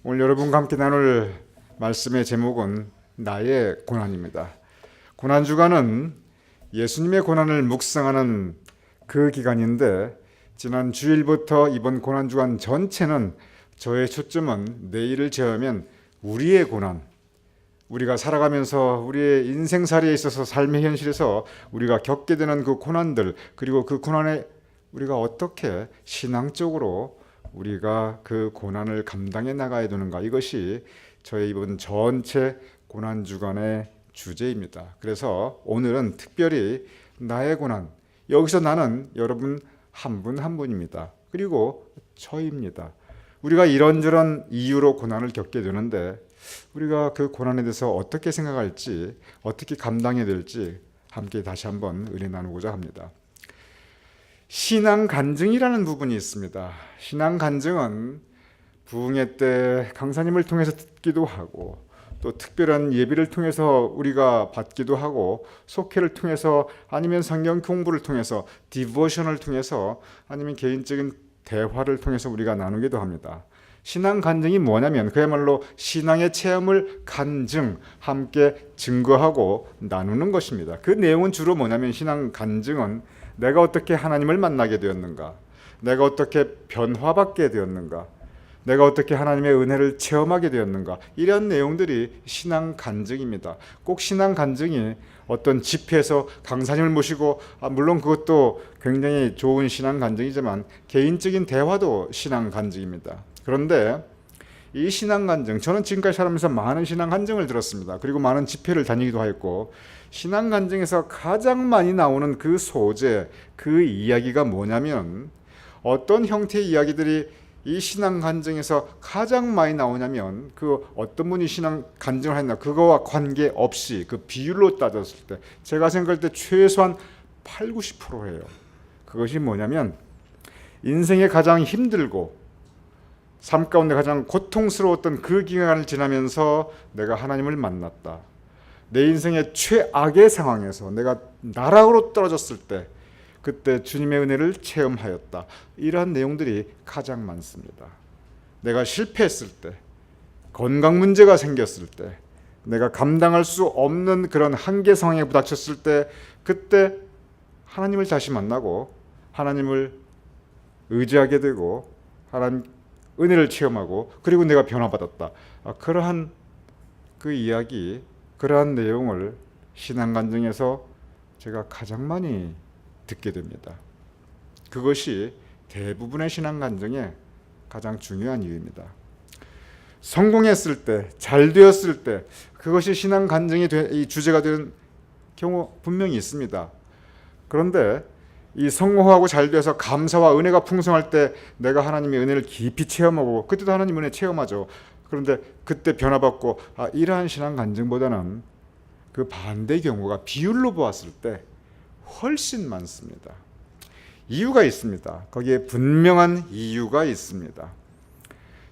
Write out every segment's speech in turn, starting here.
오늘 여러분과 함께 나눌 말씀의 제목은 나의 고난입니다. 고난주간은 예수님의 고난을 묵상하는 그 기간인데, 지난 주일부터 이번 고난주간 전체는 저의 초점은 내일을 제하면 우리의 고난, 우리가 살아가면서 우리의 인생살이에 있어서 삶의 현실에서 우리가 겪게 되는 그 고난들, 그리고 그 고난에 우리가 어떻게 신앙적으로 우리가 그 고난을 감당해 나가야 되는가, 이것이 저의 이번 전체 고난주간의 주제입니다. 그래서 오늘은 특별히 나의 고난, 여기서 나는 여러분 한 분 한 분입니다. 그리고 저입니다. 우리가 이런저런 이유로 고난을 겪게 되는데, 우리가 그 고난에 대해서 어떻게 생각할지, 어떻게 감당해야 될지 함께 다시 한번 은혜 나누고자 합니다. 신앙 간증이라는 부분이 있습니다. 신앙 간증은 부흥회 때 강사님을 통해서 듣기도 하고, 또 특별한 예비를 통해서 우리가 받기도 하고, 속회를 통해서, 아니면 성경 공부를 통해서, 디보셔널을 통해서, 아니면 개인적인 대화를 통해서 우리가 나누기도 합니다. 신앙 간증이 뭐냐면 그야말로 신앙의 체험을 간증, 함께 증거하고 나누는 것입니다. 그 내용은 주로 뭐냐면, 신앙 간증은 내가 어떻게 하나님을 만나게 되었는가, 내가 어떻게 변화받게 되었는가, 내가 어떻게 하나님의 은혜를 체험하게 되었는가, 이런 내용들이 신앙 간증입니다. 꼭 신앙 간증이 어떤 집회에서 강사님을 모시고, 물론 그것도 굉장히 좋은 신앙 간증이지만 개인적인 대화도 신앙 간증입니다. 그런데 이 신앙 간증, 저는 지금까지 살아가면서 많은 신앙 간증을 들었습니다. 그리고 많은 집회를 다니기도 했고, 신앙 간증에서 가장 많이 나오는 그 소재, 그 이야기가 뭐냐면, 어떤 형태의 이야기들이 이 신앙 간증에서 가장 많이 나오냐면, 그 어떤 분이 신앙 간증을 했나, 그거와 관계없이 그 비율로 따졌을 때 제가 생각할 때 최소한 8, 90%예요. 그것이 뭐냐면, 인생에 가장 힘들고 삶 가운데 가장 고통스러웠던 그 기간을 지나면서 내가 하나님을 만났다, 내 인생의 최악의 상황에서 내가 나락으로 떨어졌을 때 그때 주님의 은혜를 체험하였다, 이러한 내용들이 가장 많습니다. 내가 실패했을 때, 건강 문제가 생겼을 때, 내가 감당할 수 없는 그런 한계 상황에 부닥쳤을 때, 그때 하나님을 다시 만나고 하나님을 의지하게 되고 하나님 은혜를 체험하고, 그리고 내가 변화받았다, 그러한 그 이야기, 그러한 내용을 신앙 간증에서 제가 가장 많이 듣게 됩니다. 그것이 대부분의 신앙 간증의 가장 중요한 이유입니다. 성공했을 때, 잘 되었을 때, 그것이 신앙 간증의 이 주제가 되는 경우 분명히 있습니다. 그런데 이 성공하고 잘 돼서 감사와 은혜가 풍성할 때 내가 하나님의 은혜를 깊이 체험하고, 그때도 하나님 은혜 체험하죠. 그런데 그때 변화받고, 이러한 신앙 간증보다는 그 반대 경우가 비율로 보았을 때 훨씬 많습니다. 이유가 있습니다. 거기에 분명한 이유가 있습니다.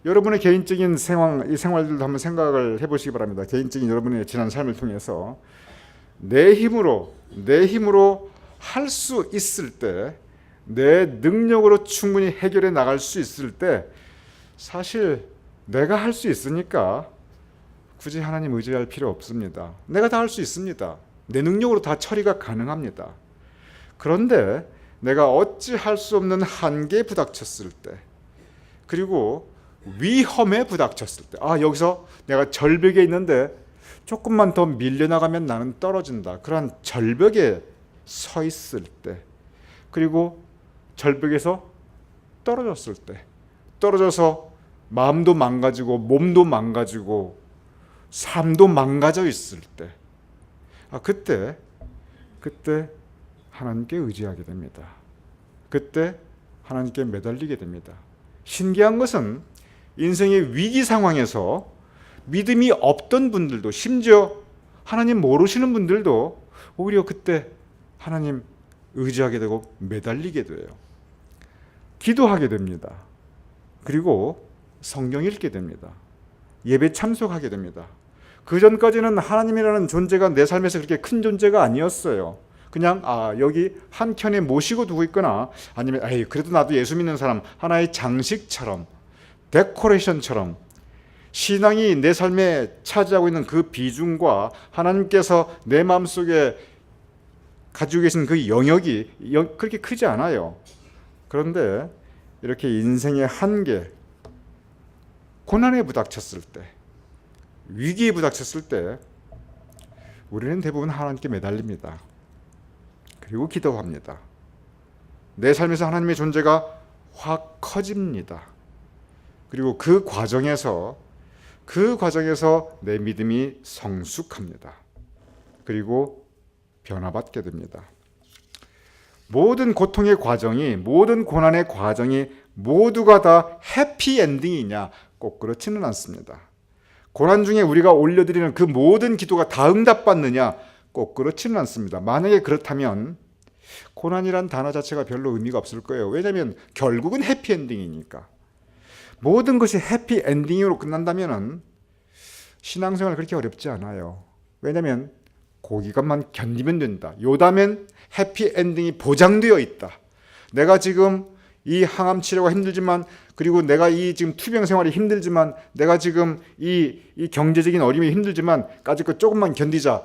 여러분의 개인적인 이 생활들도 한번 생각을 해보시기 바랍니다. 개인적인 여러분의 지난 삶을 통해서 내 힘으로 할 수 있을 때, 내 능력으로 충분히 해결해 나갈 수 있을 때, 사실 내가 할 수 있으니까 굳이 하나님 의지할 필요 없습니다. 내가 다 할 수 있습니다. 내 능력으로 다 처리가 가능합니다. 그런데 내가 어찌 할 수 없는 한계에 부닥쳤을 때, 그리고 위험에 부닥쳤을 때, 여기서 내가 절벽에 있는데 조금만 더 밀려나가면 나는 떨어진다, 그러한 절벽에 서 있을 때, 그리고 절벽에서 떨어졌을 때, 떨어져서 마음도 망가지고 몸도 망가지고 삶도 망가져 있을 때, 그때 하나님께 의지하게 됩니다. 그때 하나님께 매달리게 됩니다. 신기한 것은 인생의 위기 상황에서 믿음이 없던 분들도, 심지어 하나님 모르시는 분들도 오히려 그때 하나님 의지하게 되고 매달리게 돼요. 기도하게 됩니다. 그리고 성경 읽게 됩니다. 예배 참석하게 됩니다. 그 전까지는 하나님이라는 존재가 내 삶에서 그렇게 큰 존재가 아니었어요. 그냥 여기 한 켠에 모시고 두고 있거나, 아니면 그래도 나도 예수 믿는 사람, 하나의 장식처럼, 데코레이션처럼, 신앙이 내 삶에 차지하고 있는 그 비중과 하나님께서 내 마음속에 가지고 계신 그 영역이 그렇게 크지 않아요. 그런데 이렇게 인생의 한계, 고난에 부닥쳤을 때, 위기에 부닥쳤을 때 우리는 대부분 하나님께 매달립니다. 그리고 기도합니다. 내 삶에서 하나님의 존재가 확 커집니다. 그리고 그 과정에서 내 믿음이 성숙합니다. 그리고 변화받게 됩니다. 모든 고통의 과정이, 모든 고난의 과정이 모두가 다 해피엔딩이냐? 꼭 그렇지는 않습니다. 고난 중에 우리가 올려드리는 그 모든 기도가 다 응답받느냐? 꼭 그렇지는 않습니다. 만약에 그렇다면 고난이란 단어 자체가 별로 의미가 없을 거예요. 왜냐하면 결국은 해피엔딩이니까. 모든 것이 해피엔딩으로 끝난다면 신앙생활 그렇게 어렵지 않아요. 왜냐하면 고기감만 견디면 된다. 요담엔 해피엔딩이 보장되어 있다. 내가 지금 이 항암 치료가 힘들지만, 그리고 내가 이 지금 투병 생활이 힘들지만, 내가 지금 이 경제적인 어려움이 힘들지만 까짓 조금만 견디자.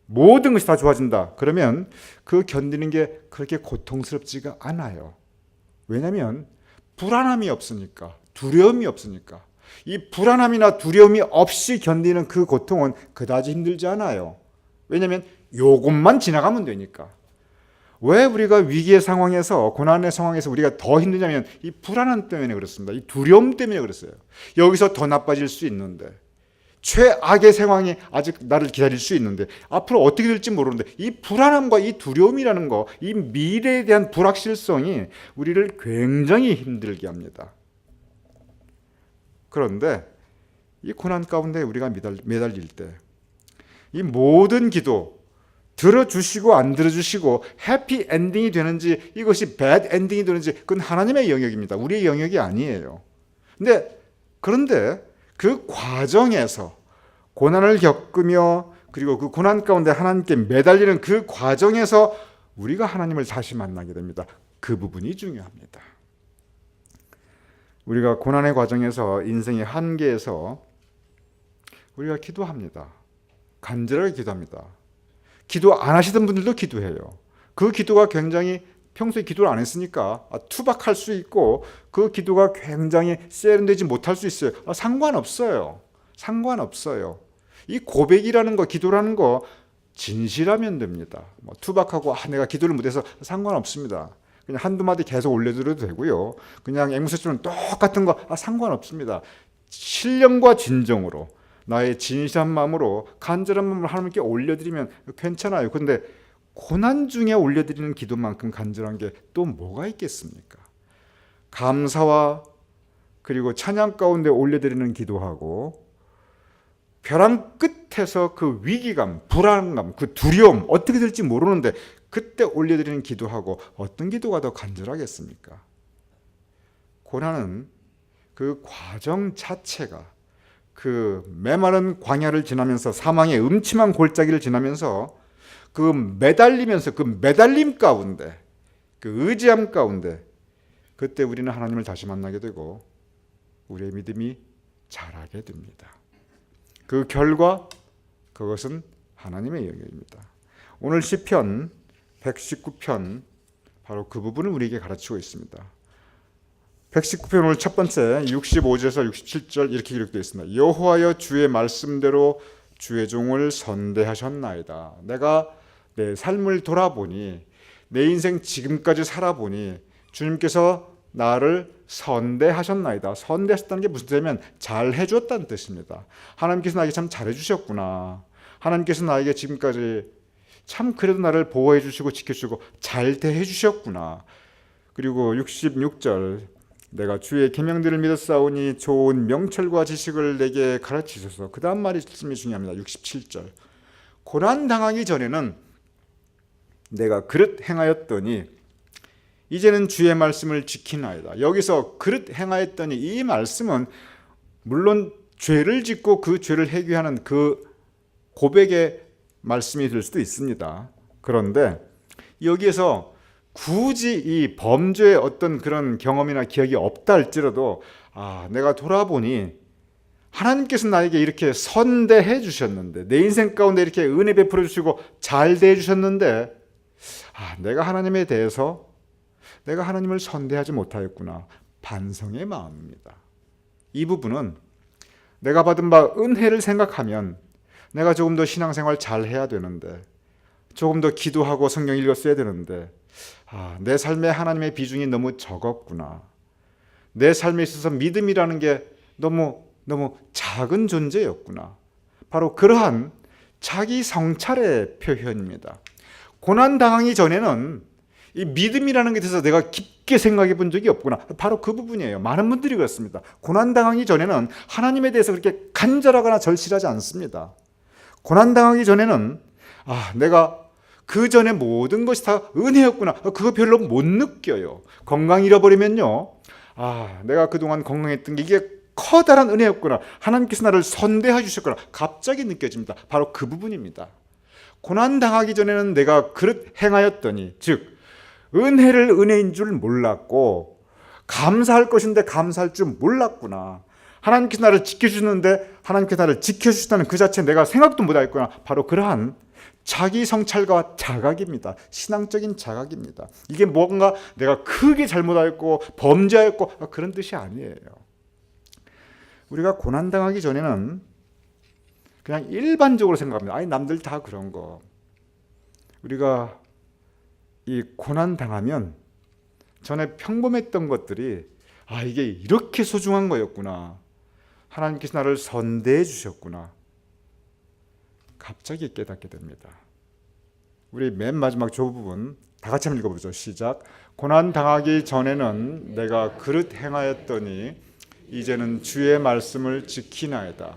모든 것이 다 좋아진다. 그러면 그 견디는 게 그렇게 고통스럽지가 않아요. 왜냐하면 불안함이 없으니까, 두려움이 없으니까. 이 불안함이나 두려움이 없이 견디는 그 고통은 그다지 힘들지 않아요. 왜냐하면 요것만 지나가면 되니까. 왜 우리가 위기의 상황에서, 고난의 상황에서 우리가 더 힘드냐면 이 불안함 때문에 그렇습니다. 이 두려움 때문에 그랬어요. 여기서 더 나빠질 수 있는데, 최악의 상황이 아직 나를 기다릴 수 있는데, 앞으로 어떻게 될지 모르는데, 이 불안함과 이 두려움이라는 거, 이 미래에 대한 불확실성이 우리를 굉장히 힘들게 합니다. 그런데 이 고난 가운데 우리가 매달릴 때 이 모든 기도 들어주시고 안 들어주시고 해피 엔딩이 되는지, 이것이 배드 엔딩이 되는지, 그건 하나님의 영역입니다. 우리의 영역이 아니에요. 그런데 그 과정에서 고난을 겪으며, 그리고 그 고난 가운데 하나님께 매달리는 그 과정에서 우리가 하나님을 다시 만나게 됩니다. 그 부분이 중요합니다. 우리가 고난의 과정에서, 인생의 한계에서 우리가 기도합니다. 간절하게 기도합니다. 기도 안 하시던 분들도 기도해요. 그 기도가 굉장히, 평소에 기도를 안 했으니까 투박할 수 있고, 그 기도가 굉장히 세련되지 못할 수 있어요. 상관없어요. 이 고백이라는 거, 기도라는 거 진실하면 됩니다. 투박하고 내가 기도를 못해서 상관없습니다. 그냥 한두 마디 계속 올려드려도 되고요. 그냥 앵무새처럼 똑같은 거 상관없습니다. 신령과 진정으로, 나의 진실한 마음으로, 간절한 마음으로 하나님께 올려드리면 괜찮아요. 그런데 고난 중에 올려드리는 기도만큼 간절한 게 또 뭐가 있겠습니까? 감사와 그리고 찬양 가운데 올려드리는 기도하고, 벼랑 끝에서 그 위기감, 불안감, 그 두려움, 어떻게 될지 모르는데 그때 올려드리는 기도하고, 어떤 기도가 더 간절하겠습니까? 고난은 그 과정 자체가, 그 메마른 광야를 지나면서, 사망의 음침한 골짜기를 지나면서 그 매달리면서, 그 매달림 가운데, 그 의지함 가운데, 그때 우리는 하나님을 다시 만나게 되고 우리의 믿음이 자라게 됩니다. 그 결과, 그것은 하나님의 영역입니다. 오늘 시편 119편 바로 그 부분을 우리에게 가르치고 있습니다. 119편 오늘 첫 번째 65절에서 67절 이렇게 기록되어 있습니다. 여호와여, 주의 말씀대로 주의 종을 선대하셨나이다. 내가 내 삶을 돌아보니, 내 인생 지금까지 살아보니 주님께서 나를 선대하셨나이다. 선대하셨다는 게 무슨 뜻이냐면 잘 해주었다는 뜻입니다. 하나님께서 나에게 참 잘해주셨구나. 하나님께서 나에게 지금까지 참 그래도 나를 보호해 주시고 지켜주시고 잘 대해 주셨구나. 그리고 66절, 내가 주의 계명들을 믿었사오니 좋은 명철과 지식을 내게 가르치소서. 그 다음 말씀이 중요합니다. 67절, 고난 당하기 전에는 내가 그릇 행하였더니 이제는 주의 말씀을 지키나이다. 여기서 그릇 행하였더니, 이 말씀은 물론 죄를 짓고 그 죄를 회개하는 그 고백의 말씀이 될 수도 있습니다. 그런데 여기에서 굳이 이 범죄의 어떤 그런 경험이나 기억이 없다 할지라도, 내가 돌아보니 하나님께서 나에게 이렇게 선대해 주셨는데, 내 인생 가운데 이렇게 은혜 베풀어 주시고 잘 대해 주셨는데, 내가 하나님에 대해서 내가 하나님을 선대하지 못하였구나. 반성의 마음입니다. 이 부분은 내가 받은 바 은혜를 생각하면 내가 조금 더 신앙생활 잘 해야 되는데, 조금 더 기도하고 성경 읽었어야 되는데, 내 삶에 하나님의 비중이 너무 적었구나. 내 삶에 있어서 믿음이라는 게 너무 작은 존재였구나. 바로 그러한 자기 성찰의 표현입니다. 고난 당하기 전에는 이 믿음이라는 것에 대해서 내가 깊게 생각해 본 적이 없구나. 바로 그 부분이에요. 많은 분들이 그렇습니다. 고난 당하기 전에는 하나님에 대해서 그렇게 간절하거나 절실하지 않습니다. 고난 당하기 전에는 내가 그 전에 모든 것이 다 은혜였구나. 그거 별로 못 느껴요. 건강 잃어버리면요, 내가 그동안 건강했던 게 이게 커다란 은혜였구나. 하나님께서 나를 선대해 주셨구나. 갑자기 느껴집니다. 바로 그 부분입니다. 고난 당하기 전에는 내가 그릇 행하였더니, 즉 은혜를 은혜인 줄 몰랐고 감사할 것인데 감사할 줄 몰랐구나. 하나님께서 나를 지켜주는데 하나님께서 나를 지켜주시다는 그 자체 내가 생각도 못하였구나. 바로 그러한 자기 성찰과 자각입니다. 신앙적인 자각입니다. 이게 뭔가 내가 크게 잘못하였고 범죄하였고 그런 뜻이 아니에요. 우리가 고난당하기 전에는 그냥 일반적으로 생각합니다. 남들 다 그런 거. 우리가 이 고난당하면 전에 평범했던 것들이 이게 이렇게 소중한 거였구나. 하나님께서 나를 선대해 주셨구나. 갑자기 깨닫게 됩니다. 우리 맨 마지막 저 부분 다 같이 한번 읽어보죠. 시작. 고난 당하기 전에는 내가 그릇 행하였더니 이제는 주의 말씀을 지키나이다.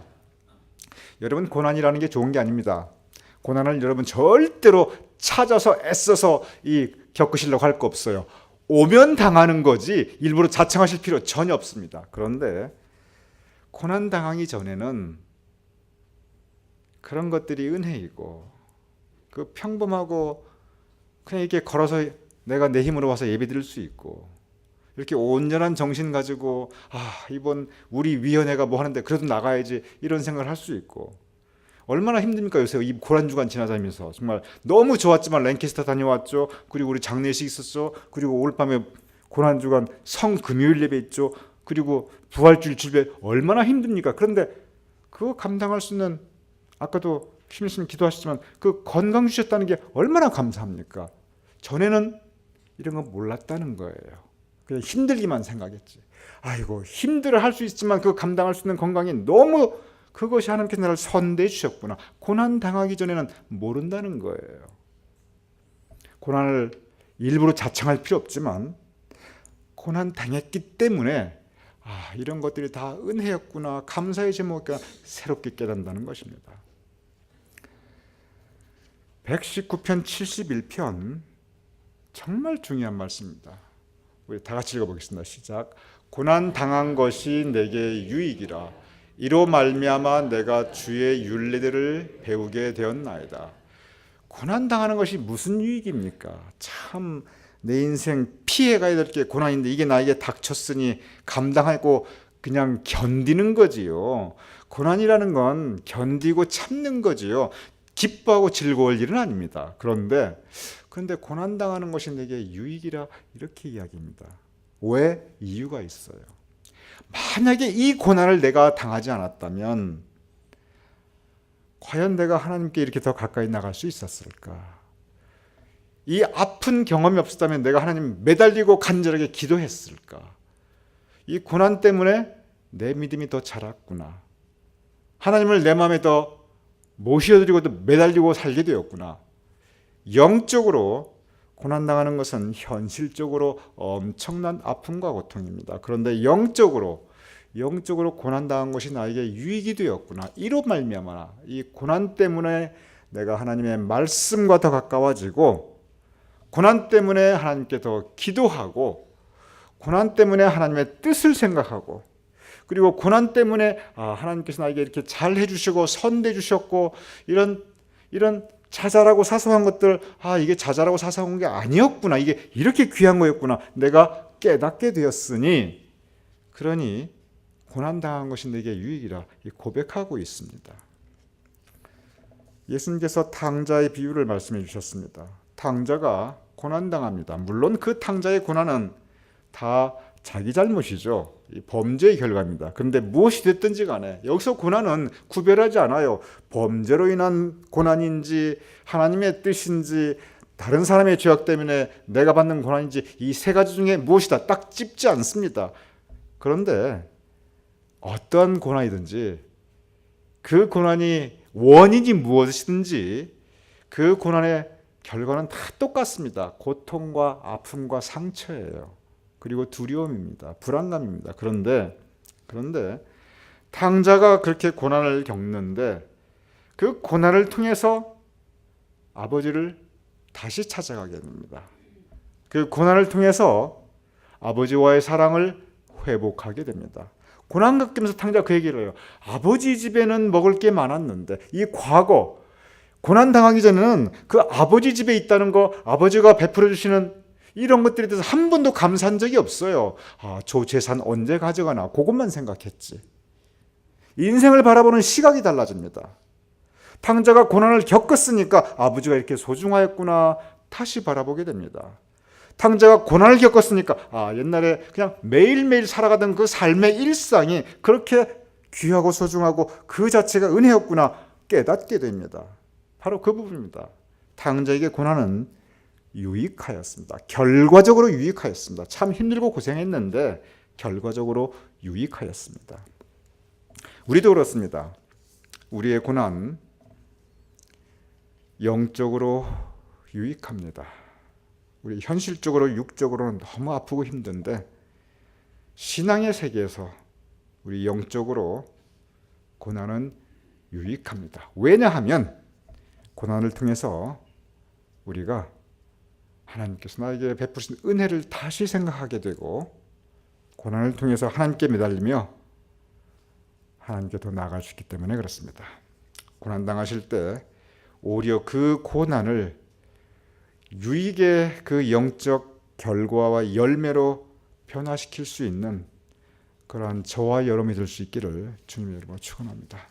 여러분, 고난이라는 게 좋은 게 아닙니다. 고난을 여러분 절대로 찾아서 애써서 겪으시려고 할 거 없어요. 오면 당하는 거지 일부러 자청하실 필요 전혀 없습니다. 그런데 고난 당하기 전에는 그런 것들이 은혜이고, 그 평범하고 그냥 이렇게 걸어서 내가 내 힘으로 와서 예배 드릴 수 있고, 이렇게 온전한 정신 가지고 이번 우리 위원회가 뭐 하는데 그래도 나가야지 이런 생각을 할 수 있고, 얼마나 힘듭니까? 요새 이 고난주간 지나다니면서 정말 너무 좋았지만 랭캐스터 다녀왔죠. 그리고 우리 장례식 있었죠. 그리고 올 밤에 고난주간 성금요일 예배 있죠. 그리고 부활주일 주일배 얼마나 힘듭니까? 그런데 그거 감당할 수 있는, 아까도 김일수님 기도하시지만 그 건강 주셨다는 게 얼마나 감사합니까? 전에는 이런 거 몰랐다는 거예요. 그냥 힘들기만 생각했지. 힘들어 할 수 있지만 그 감당할 수 있는 건강이 너무, 그것이 하나님께서 나를 선대해 주셨구나. 고난 당하기 전에는 모른다는 거예요. 고난을 일부러 자청할 필요 없지만 고난 당했기 때문에 이런 것들이 다 은혜였구나, 감사의 제목이구나 새롭게 깨닫는다는 것입니다. 119편 71편 정말 중요한 말씀입니다. 우리 다 같이 읽어보겠습니다. 시작. 고난 당한 것이 내게 유익이라. 이로 말미암아 내가 주의 율례들을 배우게 되었나이다. 고난 당하는 것이 무슨 유익입니까? 참 내 인생 피해가야 될 게 고난인데 이게 나에게 닥쳤으니 감당하고 그냥 견디는 거지요. 고난이라는 건 견디고 참는 거지요. 기뻐하고 즐거울 일은 아닙니다. 그런데 고난 당하는 것이 내게 유익이라 이렇게 이야기합니다. 왜? 이유가 있어요. 만약에 이 고난을 내가 당하지 않았다면 과연 내가 하나님께 이렇게 더 가까이 나갈 수 있었을까? 이 아픈 경험이 없었다면 내가 하나님 매달리고 간절하게 기도했을까? 이 고난 때문에 내 믿음이 더 자랐구나. 하나님을 내 마음에 더 모셔드리고 또 매달리고 살게 되었구나. 영적으로 고난당하는 것은 현실적으로 엄청난 아픔과 고통입니다. 그런데 영적으로 고난당한 것이 나에게 유익이 되었구나. 이로 말미암아 이 고난 때문에 내가 하나님의 말씀과 더 가까워지고, 고난 때문에 하나님께 더 기도하고, 고난 때문에 하나님의 뜻을 생각하고, 그리고 고난 때문에 하나님께서 나에게 이렇게 잘 해주시고 선대해 주셨고, 이런 자잘하고 사소한 것들, 이게 자잘하고 사소한 게 아니었구나, 이게 이렇게 귀한 거였구나 내가 깨닫게 되었으니, 그러니 고난당한 것이 내게 유익이라 고백하고 있습니다. 예수님께서 탕자의 비유를 말씀해 주셨습니다. 탕자가 고난당합니다. 물론 그 탕자의 고난은 다 자기 잘못이죠. 범죄의 결과입니다. 그런데 무엇이 됐든지 간에 여기서 고난은 구별하지 않아요. 범죄로 인한 고난인지 하나님의 뜻인지 다른 사람의 죄악 때문에 내가 받는 고난인지 이 세 가지 중에 무엇이다 딱 찝지 않습니다. 그런데 어떠한 고난이든지 그 고난이 원인이 무엇이든지 그 고난의 결과는 다 똑같습니다. 고통과 아픔과 상처예요. 그리고 두려움입니다. 불안감입니다. 그런데 탕자가 그렇게 고난을 겪는데 그 고난을 통해서 아버지를 다시 찾아가게 됩니다. 그 고난을 통해서 아버지와의 사랑을 회복하게 됩니다. 고난 겪으면서 탕자가 그 얘기를 해요. 아버지 집에는 먹을 게 많았는데 이 과거 고난 당하기 전에는 그 아버지 집에 있다는 거 아버지가 베풀어 주시는 이런 것들에 대해서 한 번도 감사한 적이 없어요. 저 재산 언제 가져가나 그것만 생각했지. 인생을 바라보는 시각이 달라집니다. 탕자가 고난을 겪었으니까 아버지가 이렇게 소중하였구나 다시 바라보게 됩니다. 탕자가 고난을 겪었으니까 옛날에 그냥 매일매일 살아가던 그 삶의 일상이 그렇게 귀하고 소중하고 그 자체가 은혜였구나 깨닫게 됩니다. 바로 그 부분입니다. 탕자에게 고난은 유익하였습니다. 결과적으로 유익하였습니다. 참 힘들고 고생했는데 결과적으로 유익하였습니다. 우리도 그렇습니다. 우리의 고난 영적으로 유익합니다. 우리 현실적으로 육적으로는 너무 아프고 힘든데 신앙의 세계에서 우리 영적으로 고난은 유익합니다. 왜냐하면 고난을 통해서 우리가 하나님께서 나에게 베푸신 은혜를 다시 생각하게 되고 고난을 통해서 하나님께 매달리며 하나님께 더 나아갈 수 있기 때문에 그렇습니다. 고난당하실 때 오히려 그 고난을 유익의 그 영적 결과와 열매로 변화시킬 수 있는 그러한 저와 여러분이 될 수 있기를 주님의 이름으로 축원합니다.